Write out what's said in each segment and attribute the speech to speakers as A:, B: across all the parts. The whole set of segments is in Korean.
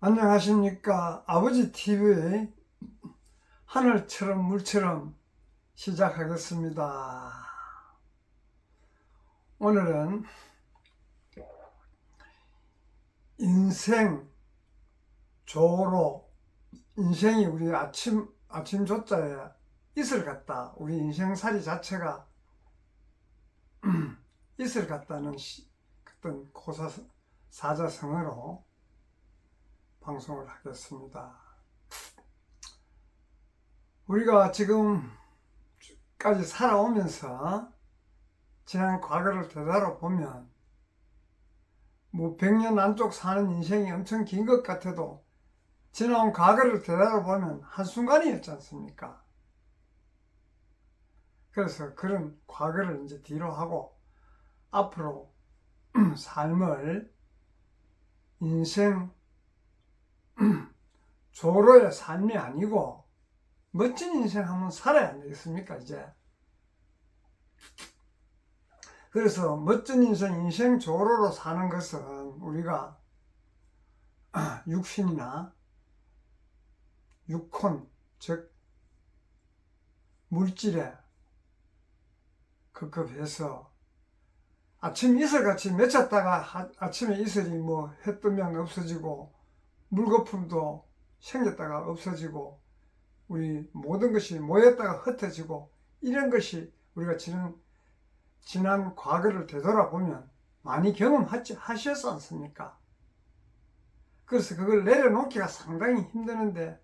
A: 안녕하십니까. 아버지 TV의 하늘처럼 물처럼 시작하겠습니다. 오늘은 인생 조로, 인생이 우리 아침 조자에 있을 같다. 우리 인생살이 자체가 있을 같다는 어떤 사자성어로 방송을 하겠습니다. 우리가 지금까지 살아오면서 지난 과거를 되돌아보면 뭐 100년 안쪽 사는 인생이 엄청 긴 것 같아도 지나온 과거를 되돌아보면 한순간이었지 않습니까? 그래서 그런 과거를 이제 뒤로 하고 앞으로 삶을 인생 조로의 삶이 아니고 멋진 인생 한번 살아야 안 되겠습니까, 이제? 그래서 멋진 인생 조로로 사는 것은 우리가 육신이나 육혼, 즉 물질에 급급해서 아침 이슬같이 맺혔다가 아침에 이슬이 뭐 해 뜨면 없어지고 물거품도 생겼다가 없어지고 우리 모든 것이 모였다가 흩어지고 이런 것이 우리가 지난 과거를 되돌아보면 많이 경험하셨지 않습니까? 그래서 그걸 내려놓기가 상당히 힘드는데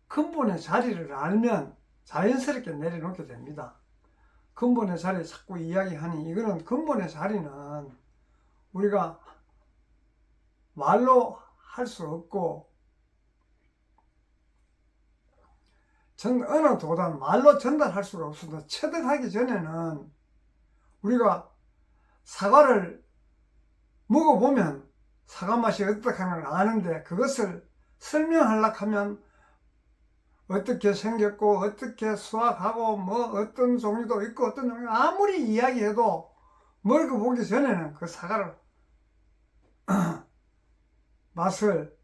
A: 근본의 자리를 알면 자연스럽게 내려놓게 됩니다. 근본의 자리 자꾸 이야기하니 이거는 근본의 자리는 우리가 말로 할 수 없고 어느 도단 말로 전달할 수가 없습니다. 체득하기 전에는 우리가 사과를 먹어보면 사과 맛이 어떻다는 걸 아는데 그것을 설명하려고 하면 어떻게 생겼고 어떻게 수확하고 뭐 어떤 종류도 있고 어떤 종류 아무리 이야기해도 먹어보기 전에는 그 사과를 맛을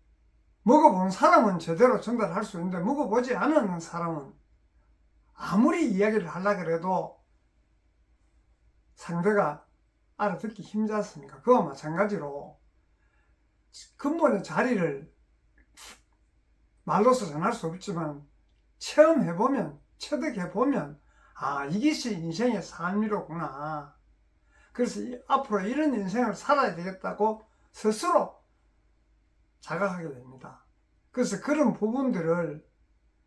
A: 먹어본 사람은 제대로 전달할 수 있는데 먹어보지 않은 사람은 아무리 이야기를 하려고 해도 상대가 알아듣기 힘들지 않습니까? 그와 마찬가지로 근본의 자리를 말로서 전할 수 없지만 체험해보면 체득해보면 이것이 인생의 삶이로구나. 그래서 앞으로 이런 인생을 살아야 되겠다고 스스로 자각하게 됩니다. 그래서 그런 부분들을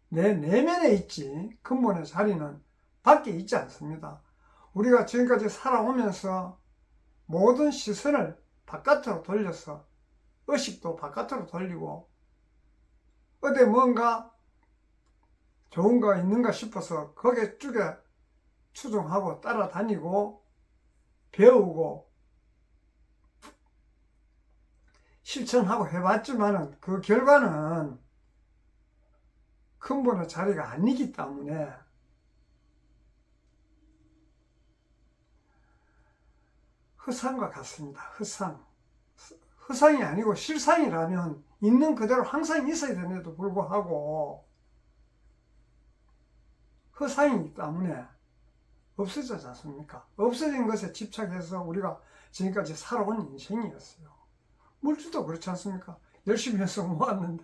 A: 내 내면에 있지 근본의 자리는 밖에 있지 않습니다. 우리가 지금까지 살아오면서 모든 시선을 바깥으로 돌려서 의식도 바깥으로 돌리고 어디 뭔가 좋은가 있는가 싶어서 거기에 쭉에 추종하고 따라다니고 배우고 실천하고 해봤지만은 그 결과는 근본의 자리가 아니기 때문에 허상과 같습니다. 허상이 아니고 실상이라면 있는 그대로 항상 있어야 되는데도 불구하고 허상이기 때문에 없어지지 않습니까? 없어진 것에 집착해서 우리가 지금까지 살아온 인생이었어요. 물질도 그렇지 않습니까? 열심히 해서 모았는데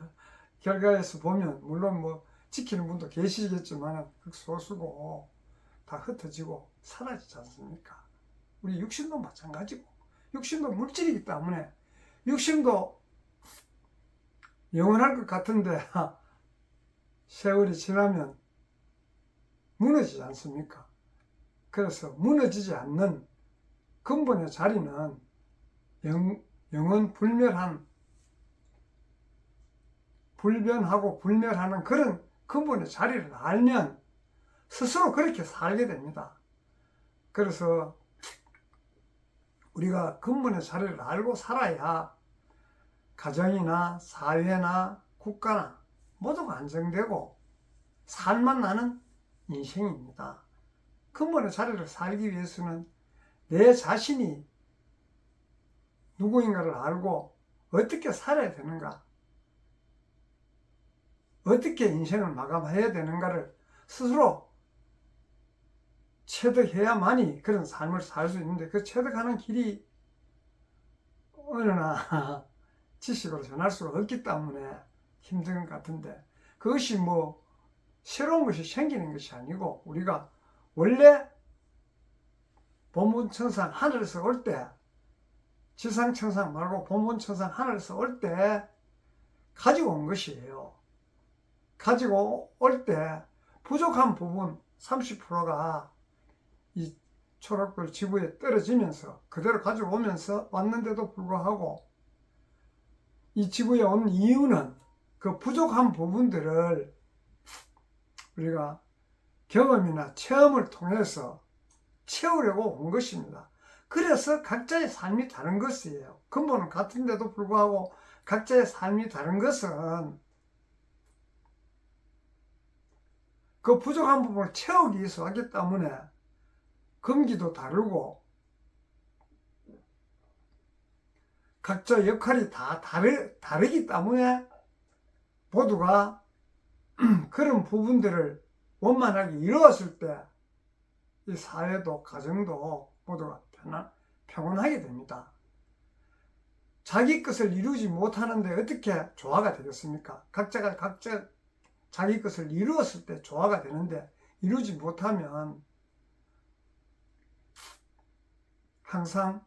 A: 결과에서 보면 물론 뭐 지키는 분도 계시겠지만 극소수고 다 흩어지고 사라지지 않습니까? 우리 육신도 마찬가지고 육신도 물질이기 때문에 육신도 영원할 것 같은데 세월이 지나면 무너지지 않습니까? 그래서 무너지지 않는 근본의 자리는 영원 불변하고 불멸하는 그런 근본의 자리를 알면 스스로 그렇게 살게 됩니다. 그래서 우리가 근본의 자리를 알고 살아야 가정이나 사회나 국가나 모두가 안정되고 살만 나는 인생입니다. 근본의 자리를 살기 위해서는 내 자신이 누구인가를 알고 어떻게 살아야 되는가 어떻게 인생을 마감해야 되는가를 스스로 체득해야만이 그런 삶을 살 수 있는데, 그 체득하는 길이 어느나 지식으로 전할 수가 없기 때문에 힘든 것 같은데, 그것이 뭐 새로운 것이 생기는 것이 아니고, 우리가 원래 본분천상 하늘에서 올 때, 지상천상 말고 본분천상 하늘에서 올 때 가지고 온 것이에요. 가지고 올 때 부족한 부분 30%가 이 초록별 지구에 떨어지면서 그대로 가지고 오면서 왔는데도 불구하고, 이 지구에 온 이유는 그 부족한 부분들을 우리가 경험이나 체험을 통해서 채우려고 온 것입니다. 그래서 각자의 삶이 다른 것이에요. 근본은 같은데도 불구하고 각자의 삶이 다른 것은 그 부족한 부분을 채우기 위해서 왔기 때문에 금기도 다르고 각자 역할이 다 다르기 때문에 모두가 그런 부분들을 원만하게 이루었을 때 이 사회도 가정도 모두가 평온하게 됩니다. 자기 것을 이루지 못하는데 어떻게 조화가 되겠습니까? 각자가 각자 자기 것을 이루었을 때 조화가 되는데, 이루지 못하면 항상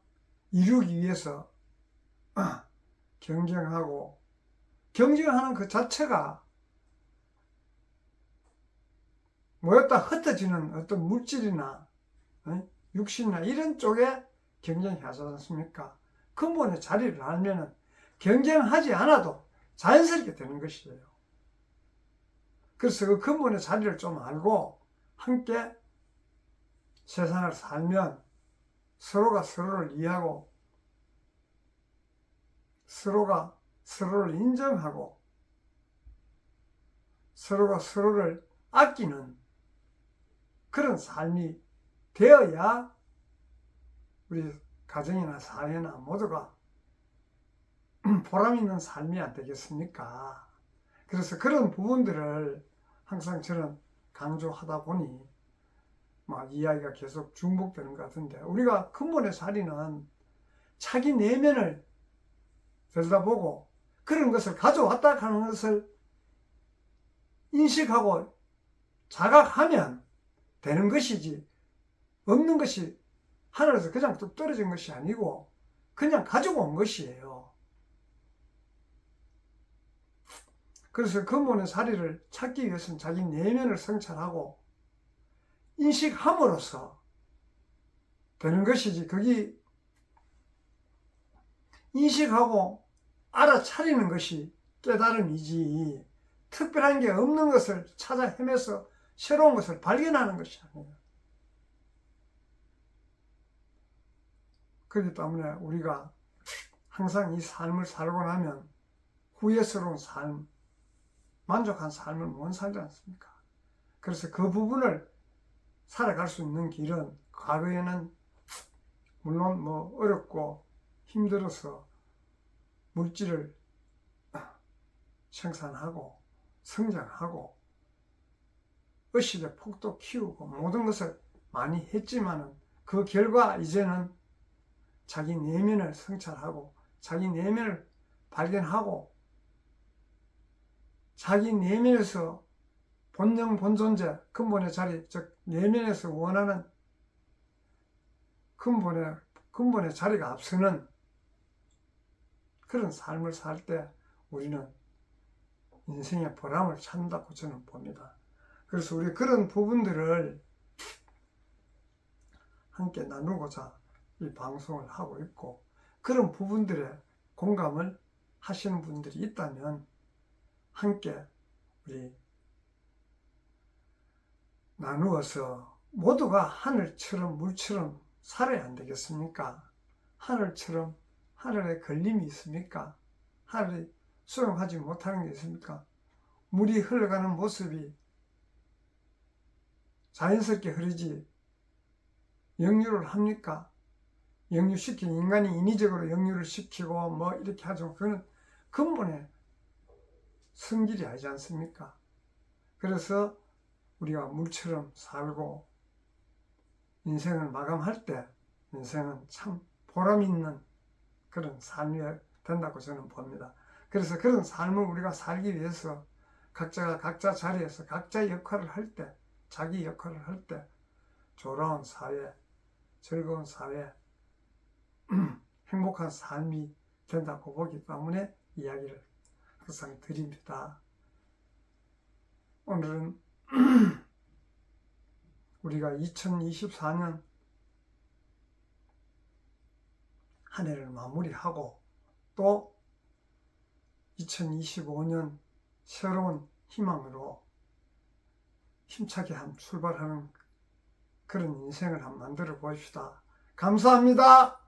A: 이루기 위해서 경쟁하고, 경쟁하는 그 자체가 모였다 흩어지는 어떤 물질이나 육신이나 이런 쪽에 경쟁이 하지 않습니까? 근본의 자리를 알면은 경쟁하지 않아도 자연스럽게 되는 것이에요. 그래서 그 근본의 자리를 좀 알고 함께 세상을 살면 서로가 서로를 이해하고 서로가 서로를 인정하고 서로가 서로를 아끼는 그런 삶이 되어야 우리 가정이나 사회나 모두가 보람 있는 삶이 안 되겠습니까? 그래서 그런 부분들을 항상 저는 강조하다 보니 막 이야기가 계속 중복되는 것 같은데, 우리가 근본의 자리는 자기 내면을 들여다보고 그런 것을 가져왔다 하는 것을 인식하고 자각하면 되는 것이지, 없는 것이 하늘에서 그냥 뚝 떨어진 것이 아니고 그냥 가지고 온 것이에요. 그래서 근본의 자리를 찾기 위해서는 자기 내면을 성찰하고 인식함으로써 되는 것이지, 거기 인식하고 알아차리는 것이 깨달음이지, 특별한 게 없는 것을 찾아 헤매서 새로운 것을 발견하는 것이 아니에요. 그렇기 때문에 우리가 항상 이 삶을 살고 나면 후회스러운 삶, 만족한 삶을 못 살지 않습니까? 그래서 그 부분을 살아갈 수 있는 길은, 과거에는 물론 뭐 어렵고 힘들어서 물질을 생산하고 성장하고 의식의 폭도 키우고 모든 것을 많이 했지만은, 그 결과 이제는 자기 내면을 성찰하고 자기 내면을 발견하고 자기 내면에서 본영 본존재, 근본의 자리, 즉 내면에서 원하는 근본의 자리가 앞서는 그런 삶을 살 때 우리는 인생의 보람을 찾는다고 저는 봅니다. 그래서 우리 그런 부분들을 함께 나누고자 이 방송을 하고 있고, 그런 부분들에 공감을 하시는 분들이 있다면 함께 우리 나누어서 모두가 하늘처럼 물처럼 살아야 안 되겠습니까? 하늘처럼 하늘에 걸림이 있습니까? 하늘이 수용하지 못하는 게 있습니까? 물이 흘러가는 모습이 자연스럽게 흐르지 역류를 합니까? 역류시키는, 인간이 인위적으로 역류를 시키고 뭐 이렇게 하죠. 그거는 근본에 성질이 아니지 않습니까? 그래서 우리가 물처럼 살고 인생을 마감할 때 인생은 참 보람 있는 그런 삶이 된다고 저는 봅니다. 그래서 그런 삶을 우리가 살기 위해서 각자가 각자 자리에서 각자 역할을 할 때, 자기 역할을 할 때 조라운 사회, 즐거운 사회, 행복한 삶이 된다고 보기 때문에 이야기를 항상 드립니다. 오늘은 우리가 2024년 한 해를 마무리하고 또 2025년 새로운 희망으로 힘차게 출발하는 그런 인생을 한번 만들어 봅시다. 감사합니다.